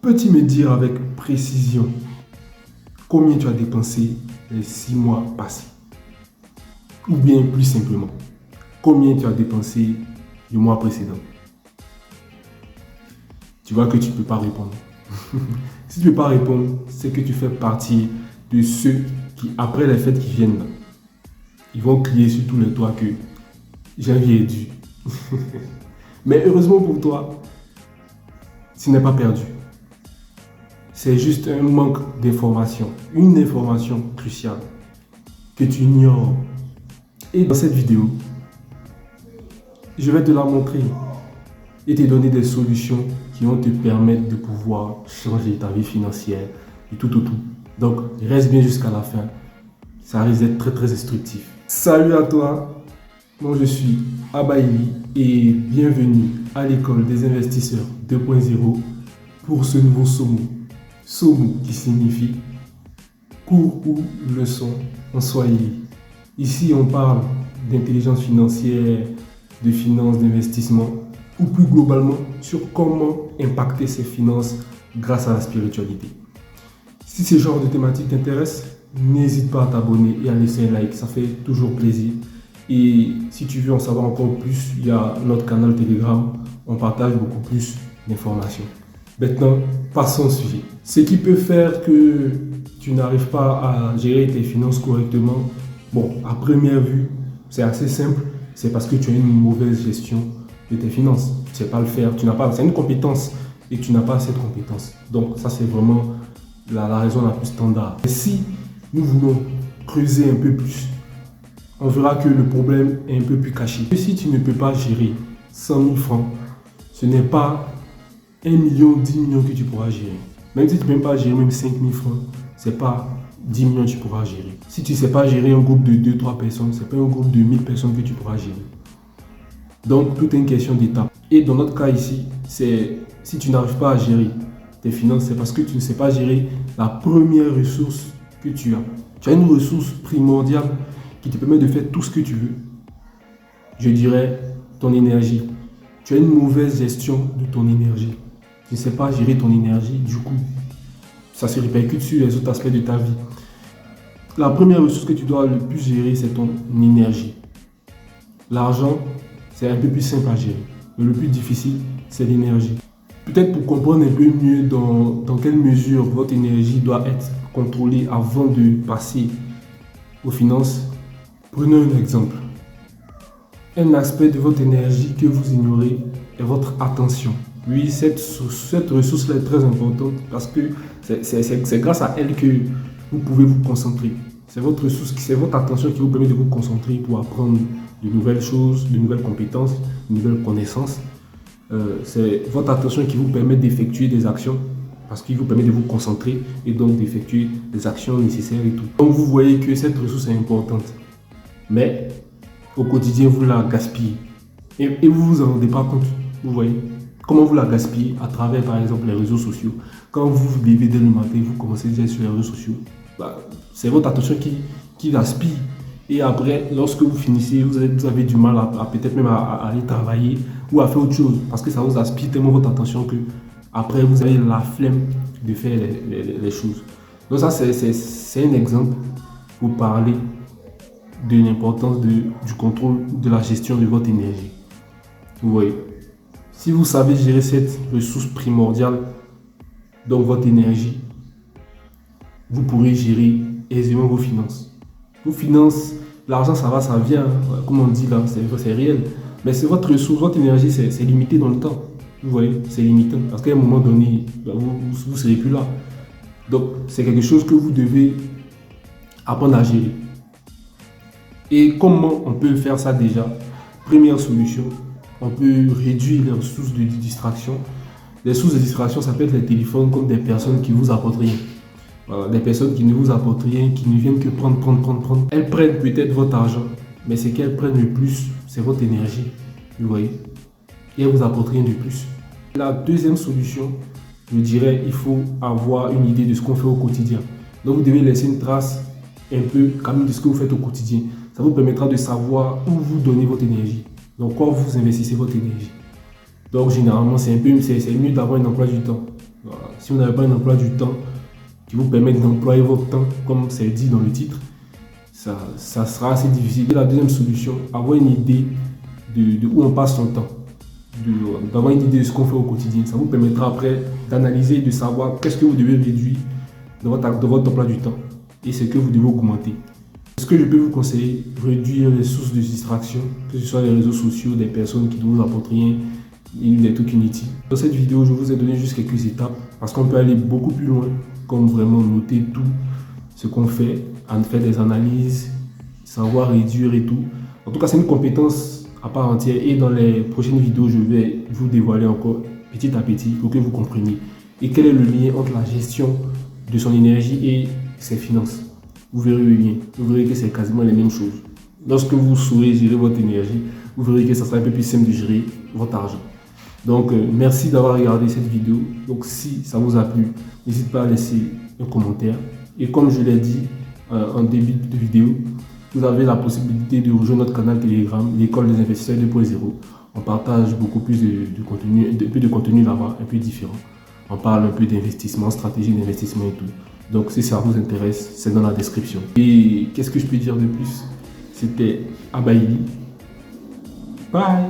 Peux-tu me dire avec précision combien tu as dépensé les 6 mois passés? Ou bien plus simplement, combien tu as dépensé le mois précédent? Tu vois que tu ne peux pas répondre. Si tu ne peux pas répondre, c'est que tu fais partie de ceux qui, après les fêtes qui viennent, ils vont crier sur tous les toits que janvier est dû. Mais heureusement pour toi, tu n'es pas perdu. C'est juste un manque d'information, une information cruciale que tu ignores. Et dans cette vidéo, je vais te la montrer et te donner des solutions qui vont te permettre de pouvoir changer ta vie financière et tout. Donc, reste bien jusqu'à la fin. Ça risque d'être très instructif. Salut à toi, moi je suis Abaili et bienvenue à l'école des investisseurs 2.0 pour ce nouveau SOMO. SOMO qui signifie cours ou leçon en Swahili. Ici, on parle d'intelligence financière, de finances, d'investissement ou plus globalement sur comment impacter ses finances grâce à la spiritualité. Si ce genre de thématique t'intéresse, n'hésite pas à t'abonner et à laisser un like, ça fait toujours plaisir. Et si tu veux en savoir encore plus, il y a notre canal Telegram, on partage beaucoup plus d'informations. Maintenant, passons au sujet. Ce qui peut faire que tu n'arrives pas à gérer tes finances correctement, bon, à première vue, c'est assez simple, c'est parce que tu as une mauvaise gestion de tes finances. Tu ne sais pas le faire, c'est une compétence et tu n'as pas cette compétence. Donc ça, c'est vraiment la raison la plus standard. Et si nous voulons creuser un peu plus, on verra que le problème est un peu plus caché. Et si tu ne peux pas gérer 100 000 francs, ce n'est pas 1 million, 10 millions que tu pourras gérer. Même si tu ne peux même pas gérer même 5 000 francs, ce n'est pas 10 millions que tu pourras gérer. Si tu ne sais pas gérer un groupe de 2-3 personnes, ce n'est pas un groupe de 1000 personnes que tu pourras gérer. Donc, tout est une question d'étape. Et dans notre cas ici, c'est si tu n'arrives pas à gérer tes finances, c'est parce que tu ne sais pas gérer la première ressource que tu as. Tu as une ressource primordiale qui te permet de faire tout ce que tu veux. Je dirais ton énergie. Tu as une mauvaise gestion de ton énergie. Tu ne sais pas gérer ton énergie, du coup, ça se répercute sur les autres aspects de ta vie. La première ressource que tu dois le plus gérer, c'est ton énergie. L'argent, c'est un peu plus simple à gérer. Mais le plus difficile, c'est l'énergie. Peut-être pour comprendre un peu mieux dans quelle mesure votre énergie doit être contrôlée avant de passer aux finances, prenons un exemple. Un aspect de votre énergie que vous ignorez est votre attention. Oui, cette ressource-là est très importante parce que c'est grâce à elle que vous pouvez vous concentrer. C'est votre ressource, c'est votre attention qui vous permet de vous concentrer pour apprendre de nouvelles choses, de nouvelles compétences, de nouvelles connaissances. C'est votre attention qui vous permet d'effectuer des actions parce qu'il vous permet de vous concentrer et donc d'effectuer des actions nécessaires et tout. Donc vous voyez que cette ressource est importante. Mais au quotidien, vous la gaspillez. Et vous ne vous en rendez pas compte. Vous voyez comment vous la gaspillez à travers, par exemple, les réseaux sociaux. Quand vous vous levez dès le matin, vous commencez déjà sur les réseaux sociaux. C'est votre attention qui gaspille. Et après, lorsque vous finissez, vous avez du mal à peut-être même à aller travailler ou à faire autre chose. Parce que ça vous aspire tellement votre attention que après, vous avez la flemme de faire les choses. Donc ça, c'est un exemple pour parler de l'importance du contrôle de la gestion de votre énergie. Vous voyez, si vous savez gérer cette ressource primordiale, donc votre énergie, vous pourrez gérer aisément vos finances. Vos finances, l'argent ça va, ça vient, comme on dit là, c'est réel. Mais c'est votre ressource, votre énergie, c'est limité dans le temps. Vous voyez, c'est limité parce qu'à un moment donné, vous ne serez plus là. Donc c'est quelque chose que vous devez apprendre à gérer. Et comment on peut faire ça déjà? Première solution, on peut réduire les ressources de distraction. Les sources de distraction, ça peut être les téléphones comme des personnes qui vous apportent rien. Voilà, des personnes qui ne vous apportent rien, qui ne viennent que prendre. Elles prennent peut-être votre argent, mais ce qu'elles prennent le plus, c'est votre énergie. Vous voyez? Et elles ne vous apportent rien de plus. La deuxième solution, je dirais, il faut avoir une idée de ce qu'on fait au quotidien. Donc vous devez laisser une trace un peu quand même de ce que vous faites au quotidien. Ça vous permettra de savoir où vous donnez votre énergie. Donc, quoi vous investissez votre énergie. Donc, généralement, c'est mieux d'avoir un emploi du temps. Voilà. Si vous n'avez pas un emploi du temps qui vous permet d'employer votre temps, comme c'est dit dans le titre, ça sera assez difficile. Et la deuxième solution, avoir une idée de où on passe son temps, d'avoir une idée de ce qu'on fait au quotidien. Ça vous permettra après d'analyser, de savoir qu'est-ce que vous devez réduire de votre emploi du temps et ce que vous devez augmenter. Ce que je peux vous conseiller, réduire les sources de distraction, que ce soit les réseaux sociaux, des personnes qui ne vous apportent rien, des trucs inutiles. Dans cette vidéo, je vous ai donné juste quelques étapes parce qu'on peut aller beaucoup plus loin, comme vraiment noter tout ce qu'on fait, en faire des analyses, savoir réduire et tout. En tout cas, c'est une compétence à part entière et dans les prochaines vidéos, je vais vous dévoiler encore petit à petit pour que vous compreniez. Et quel est le lien entre la gestion de son énergie et ses finances. Vous verrez le lien. Vous verrez que c'est quasiment les mêmes choses. Lorsque vous saurez gérer votre énergie, vous verrez que ça sera un peu plus simple de gérer votre argent. Donc, merci d'avoir regardé cette vidéo. Donc, si ça vous a plu, n'hésitez pas à laisser un commentaire. Et comme je l'ai dit en début de vidéo, vous avez la possibilité de rejoindre notre canal Telegram, l'école des investisseurs 2.0. On partage beaucoup plus de contenu là-bas, un peu différent. On parle un peu d'investissement, stratégie d'investissement et tout. Donc si ça vous intéresse, c'est dans la description. Et qu'est-ce que je peux dire de plus? C'était Abaïli. Bye!